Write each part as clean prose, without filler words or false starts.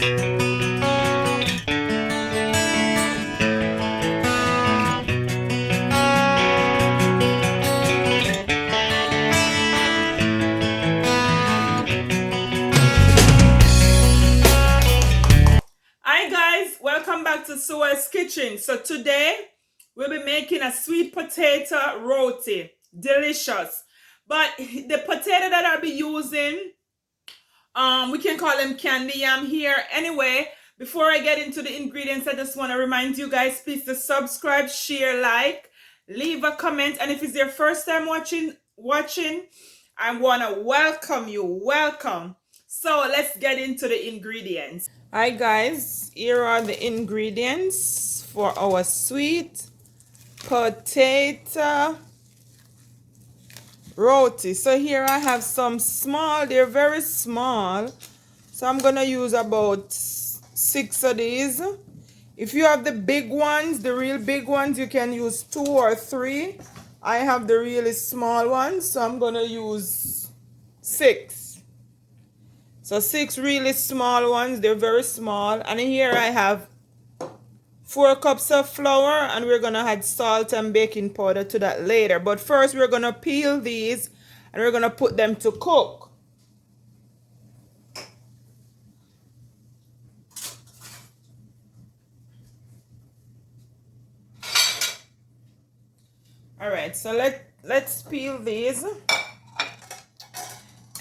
Hi guys, welcome back to Sue's Kitchen. So today we'll be making a sweet potato roti. Delicious. But the potato that I'll be using, we can call them candy yam here. Anyway, before I get into the ingredients, I just want to remind you guys, please to subscribe, share, like, leave a comment. And if it's your first time watching, I want to welcome you. Welcome. So let's get into the ingredients. Hi guys, here are the ingredients for our sweet potato roti. So here I have some small, they're very small. So I'm gonna use about 6 of these. If you have the big ones, the real big ones, you can use 2 or 3. I have the really small ones, so I'm gonna use 6. So 6 really small ones, they're very small. And here I have 4 cups of flour, and we're gonna add salt and baking powder to that later. But first we're gonna peel these and we're gonna put them to cook. All right, so let's peel these.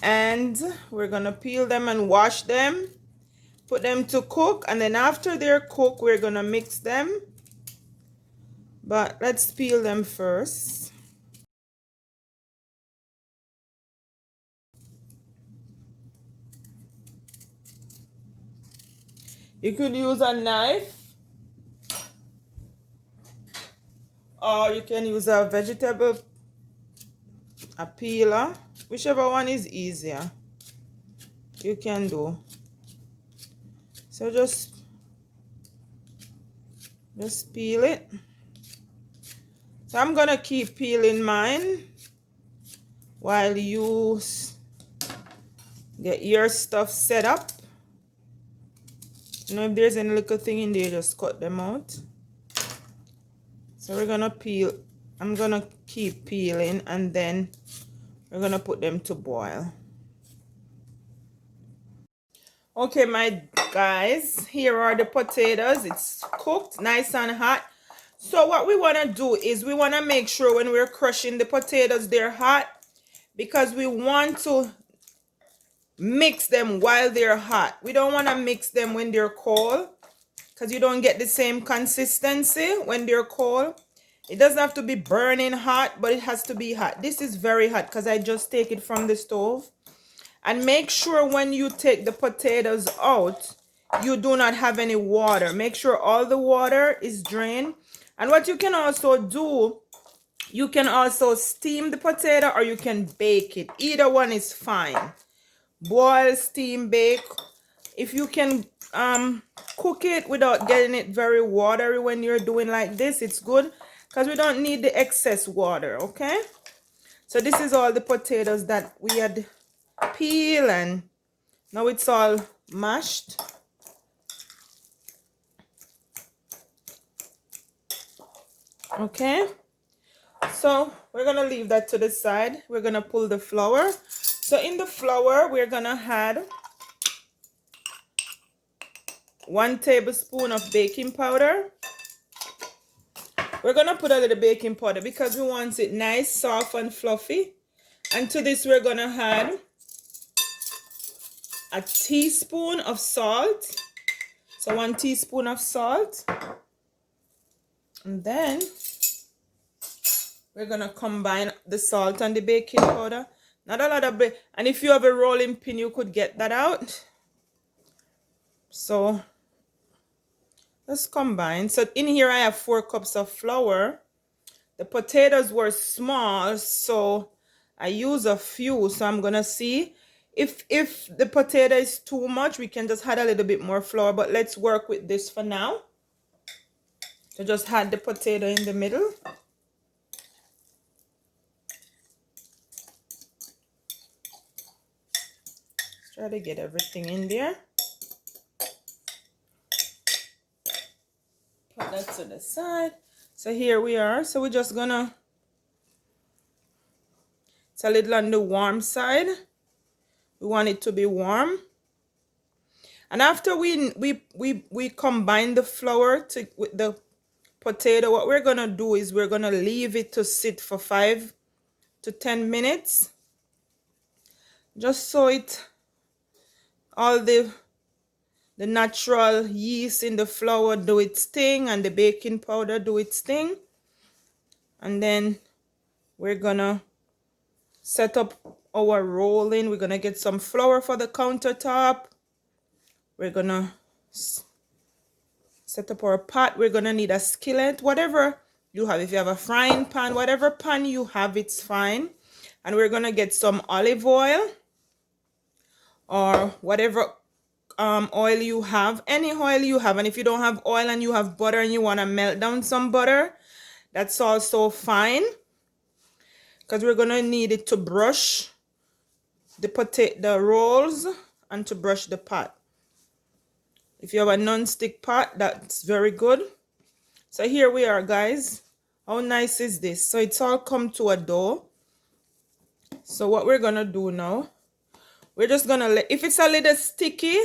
And we're gonna peel them and wash them, put them to cook, and then after they're cooked we're gonna mix them. But let's peel them first. You could use a knife, or you can use a peeler, whichever one is easier you can do. So just peel it. So I'm gonna keep peeling mine while you get your stuff set up. You know, if there's any little thing in there, just cut them out. So we're gonna peel. I'm gonna keep peeling, and then we're gonna put them to boil. Okay, my guys, here are the potatoes. It's cooked nice and hot. So what we want to do is we want to make sure when we're crushing the potatoes, they're hot, because we want to mix them while they're hot. We don't want to mix them when they're cold, because you don't get the same consistency when they're cold. It doesn't have to be burning hot, but it has to be hot. This is very hot because I just take it from the stove. And make sure when you take the potatoes out, you do not have any water. Make sure all the water is drained. And what you can also do, you can also steam the potato, or you can bake it. Either one is fine. Boil, steam, bake. If you can cook it without getting it very watery when you're doing like this, it's good, because we don't need the excess water. Okay, so this is all the potatoes that we had peeled, and now it's all mashed. Okay, so we're gonna leave that to the side. We're gonna pull the flour. So in the flour we're gonna add 1 tablespoon of baking powder. We're gonna put a little baking powder because we want it nice, soft, and fluffy. And to this we're gonna add a teaspoon of salt. So 1 teaspoon of salt. And then we're gonna combine the salt and the baking powder. Not a lot of and if you have a rolling pin, you could get that out. So let's combine. So in here I have 4 cups of flour. The potatoes were small, so I use a few. So I'm gonna see if the potato is too much, we can just add a little bit more flour, but let's work with this for now. So just add the potato in the middle. Try to get everything in there. put that to the side. So here we are. So we're just gonna, it's a little on the warm side. We want it to be warm. And after we combine the flour with the potato, what we're gonna do is we're gonna leave it to sit for 5 to 10 minutes, just so all the natural yeast in the flour do its thing and the baking powder do its thing. And then we're gonna set up our rolling. We're gonna get some flour for the countertop. We're gonna set up our pot. We're gonna need a skillet, whatever you have. If you have a frying pan, whatever pan you have, it's fine. And we're gonna get some olive oil or whatever oil you have, any oil you have. And if you don't have oil and you have butter and you want to melt down some butter, that's also fine, because we're gonna need it to brush the rolls and to brush the pot. If you have a non-stick pot, that's very good. So here we are, guys. How nice is this? So it's all come to a dough. So what we're gonna do now, we're just gonna let, if it's a little sticky,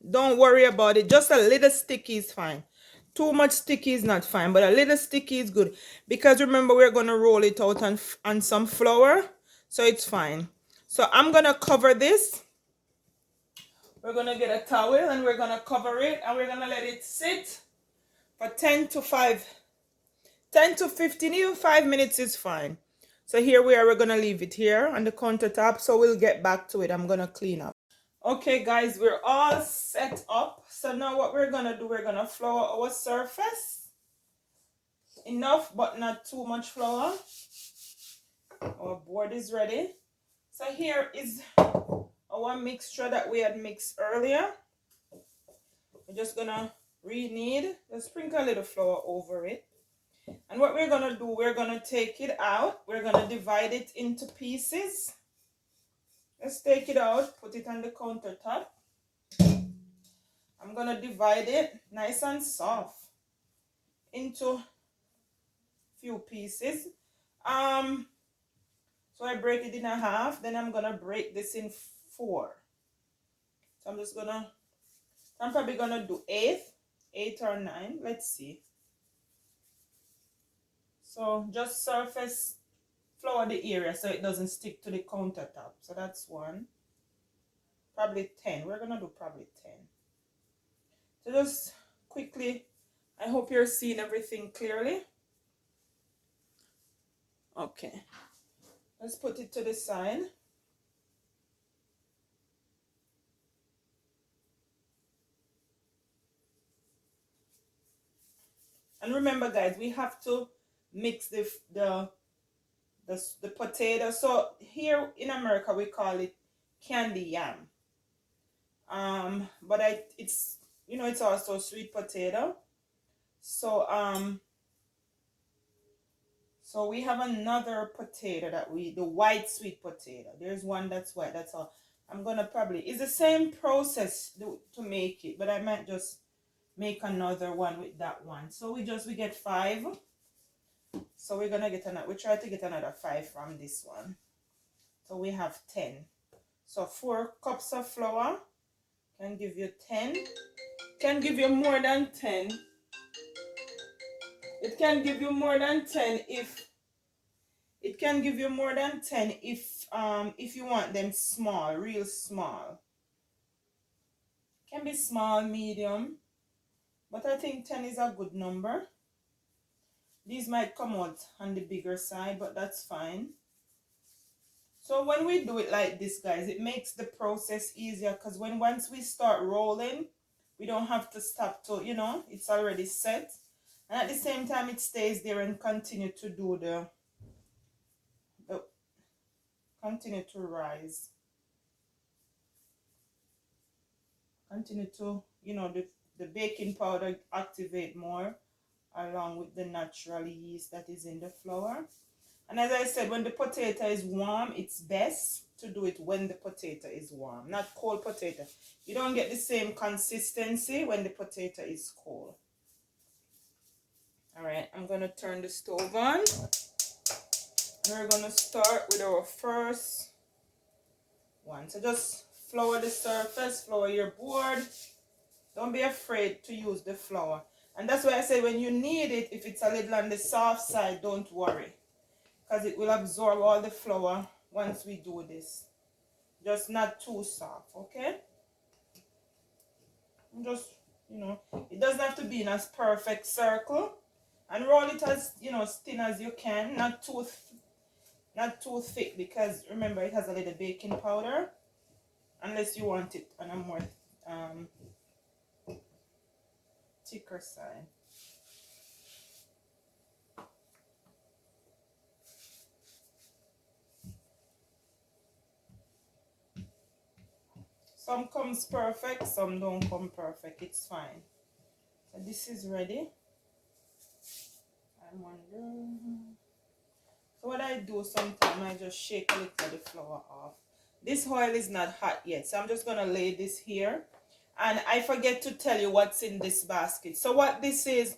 don't worry about it. Just a little sticky is fine. Too much sticky is not fine, but a little sticky is good, because remember we're gonna roll it out on some flour, so it's fine. So I'm gonna cover this. We're gonna get a towel and we're gonna cover it, and we're gonna let it sit for 10 to 15, even 5 minutes is fine. So here we are. We're gonna leave it here on the countertop, so we'll get back to it. I'm gonna clean up. Okay guys, we're all set up. So now what we're gonna do, we're gonna flour our surface. Enough, but not too much flour. Our board is ready. So here is our mixture that we had mixed earlier. We're just gonna knead, just sprinkle a little flour over it. And what we're gonna do, we're gonna take it out. We're gonna divide it into pieces. Let's take it out, put it on the countertop. I'm gonna divide it nice and soft into few pieces. So I break it in a half, then I'm gonna break this in 4. So I'm probably gonna do 8 or 9. Let's see. So just surface flour the area so it doesn't stick to the countertop. So that's 1. Probably 10. We're gonna do probably 10. So just quickly, I hope you're seeing everything clearly. Okay. Let's put it to the side. And remember guys, we have to mix the potato. So here in America we call it candy yam. But it's it's also sweet potato. So so we have another potato the white sweet potato. There's one that's white. That's all. I'm gonna it's the same process to make it, but I might just make another one with that one. So we get 5. So we're gonna we try to get another 5 from this one. So we have 10. So 4 cups of flour can give you 10. Can give you more than 10. It can give you more than 10 if if you want them small, real small. Can be small, medium, but I think 10 is a good number. These might come out on the bigger side, but that's fine. So when we do it like this, guys, it makes the process easier, because once we start rolling, we don't have to stop to, it's already set. And at the same time, it stays there and continue to do continue to rise. Continue to, the baking powder activate more, along with the natural yeast that is in the flour. And as I said, when the potato is warm, it's best to do it when the potato is warm, not cold potato. You don't get the same consistency when the potato is cold. All right, I'm gonna turn the stove on. And we're gonna start with our first one. So just flour the surface, flour your board. Don't be afraid to use the flour. And that's why I say when you need it, if it's a little on the soft side, don't worry. Because it will absorb all the flour once we do this. Just not too soft, okay? And just, it doesn't have to be in a perfect circle. And roll it as, as thin as you can. Not too thick, because remember it has a little baking powder. Unless you want it on a more thicker side. Some comes perfect, some don't come perfect. It's fine. So this is ready. I wonder. So what I do sometimes, I just shake a little of the flour off. This oil is not hot yet, so I'm just gonna lay this here. And I forget to tell you what's in this basket. So what this is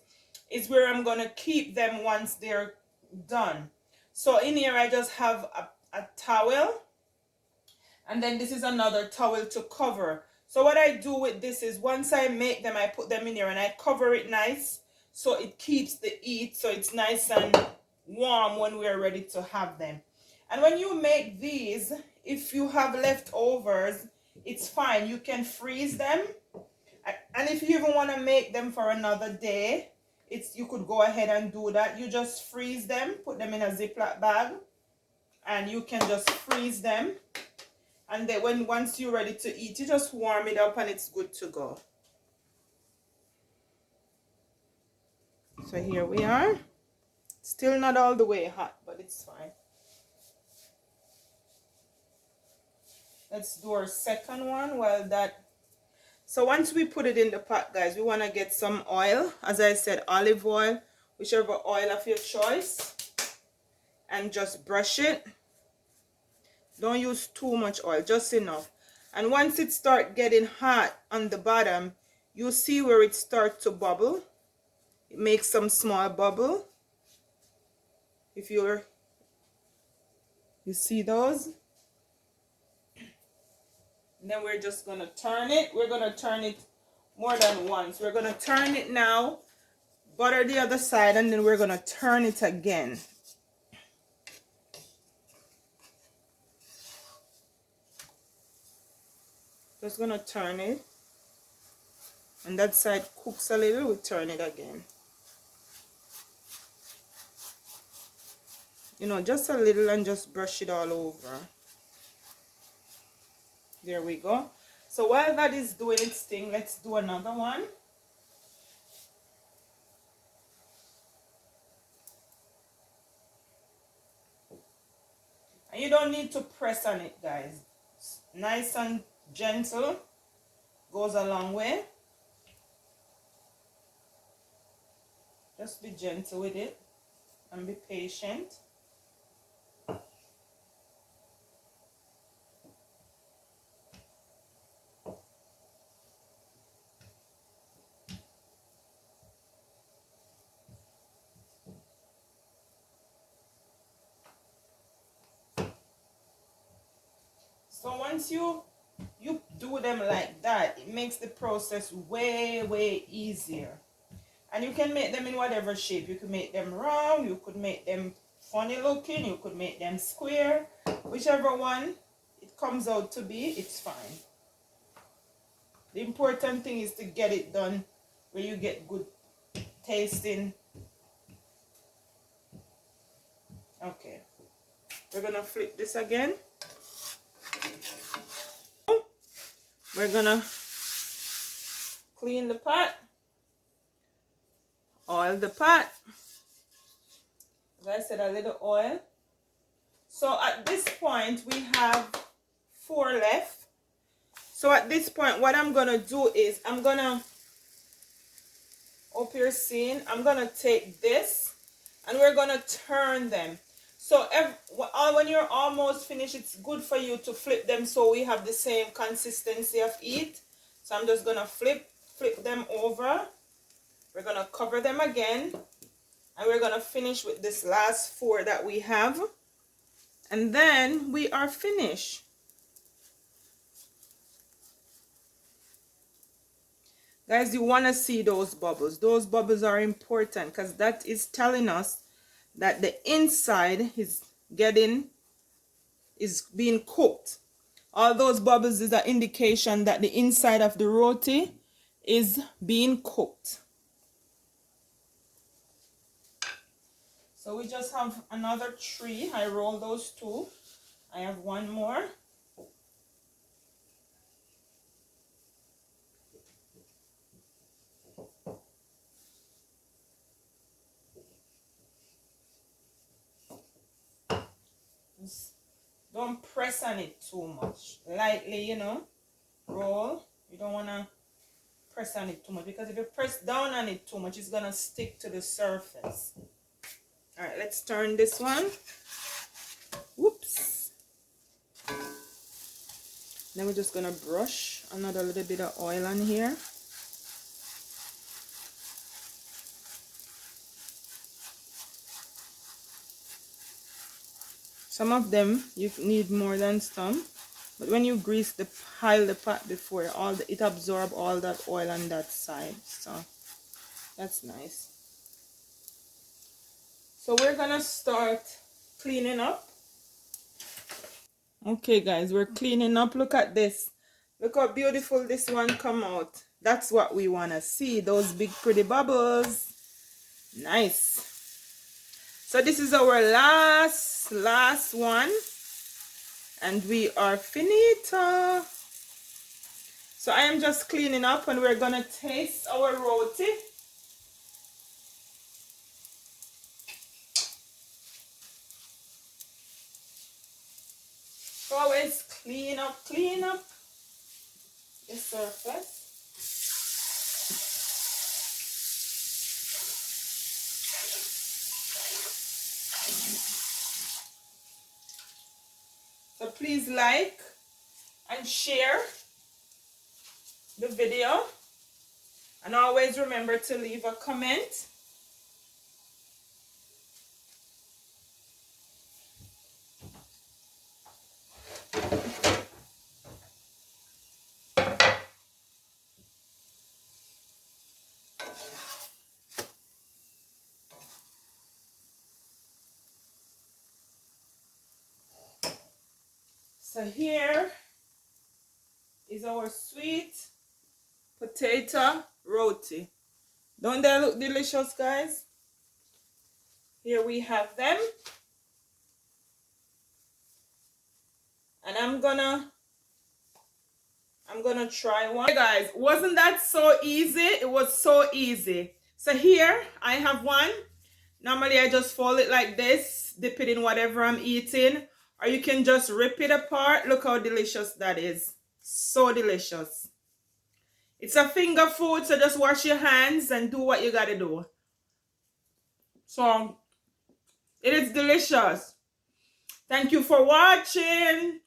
where I'm gonna keep them once they're done. So in here I just have a towel. And then this is another towel to cover. So what I do with this is once I make them, I put them in here and I cover it nice so it keeps the heat, so it's nice and warm when we're ready to have them. And when you make these, if you have leftovers, it's fine. You can freeze them. And if you even want to make them for another day, you could go ahead and do that. You just freeze them, put them in a Ziploc bag, and you can just freeze them. And then once you're ready to eat, you just warm it up and it's good to go. So here we are. Still not all the way hot, but it's fine. Let's do our second one while that. So once we put it in the pot, guys, we want to get some oil. As I said, olive oil, whichever oil of your choice. And just brush it. Don't use too much oil, just enough. And once it starts getting hot on the bottom, you see where it starts to bubble. It makes some small bubble. If you see those. And then we're just going to turn it. We're going to turn it more than once. We're going to turn it now, butter the other side, and then we're going to turn it again. Just going to turn it. And that side cooks a little, we turn it again. Just a little, and just brush it all over. There we go. So while that is doing its thing, let's do another one. And you don't need to press on it, guys. Nice and gentle goes a long way. Just be gentle with it and be patient. So once you do them like that, it makes the process way easier. And you can make them in whatever shape. You could make them round, you could make them funny looking, you could make them square. Whichever one it comes out to be, it's fine. The important thing is to get it done where you get good tasting. Okay. We're going to flip this again. We're going to clean the pot. Oil the pot. As I said, a little oil. So at this point, we have 4 left. So at this point, what I'm going to do is I'm going to, hope you're seeing, I'm going to take this and we're going to turn them. So when you're almost finished, it's good for you to flip them so we have the same consistency of heat. So I'm just going to flip them over. We're going to cover them again. And we're gonna finish with this last 4 that we have, and then we are finished. Guys, you want to see those bubbles. Those bubbles are important because that is telling us that the inside is being cooked. All those bubbles is an indication that the inside of the roti is being cooked. So we just have another 3. I roll those 2. I have 1 more. Don't press on it too much. Lightly, you know, roll. You don't want to press on it too much, because if you press down on it too much, it's going to stick to the surface. All right, let's turn this one. Whoops. Then we're just going to brush another little bit of oil on here. Some of them you need more than some, but when you grease pile the pot before, it absorb all that oil on that side, so that's nice. So we're gonna start cleaning up. Okay guys, we're cleaning up. Look at this. Look how beautiful this one come out. That's what we want to see, those big pretty bubbles. Nice. So this is our last one, and we are finito. So I am just cleaning up, and we're gonna taste our roti. So always clean up the surface. So please like and share the video, and always remember to leave a comment. So here is our sweet potato roti. Don't they look delicious, guys? Here we have them. And I'm gonna try one. Hey guys, wasn't that so easy? It was so easy. So here I have one. Normally I just fold it like this, dip it in whatever I'm eating, or you can just rip it apart. Look how delicious that is. So delicious. It's a finger food, so just wash your hands and do what you gotta do. So it is delicious. Thank you for watching.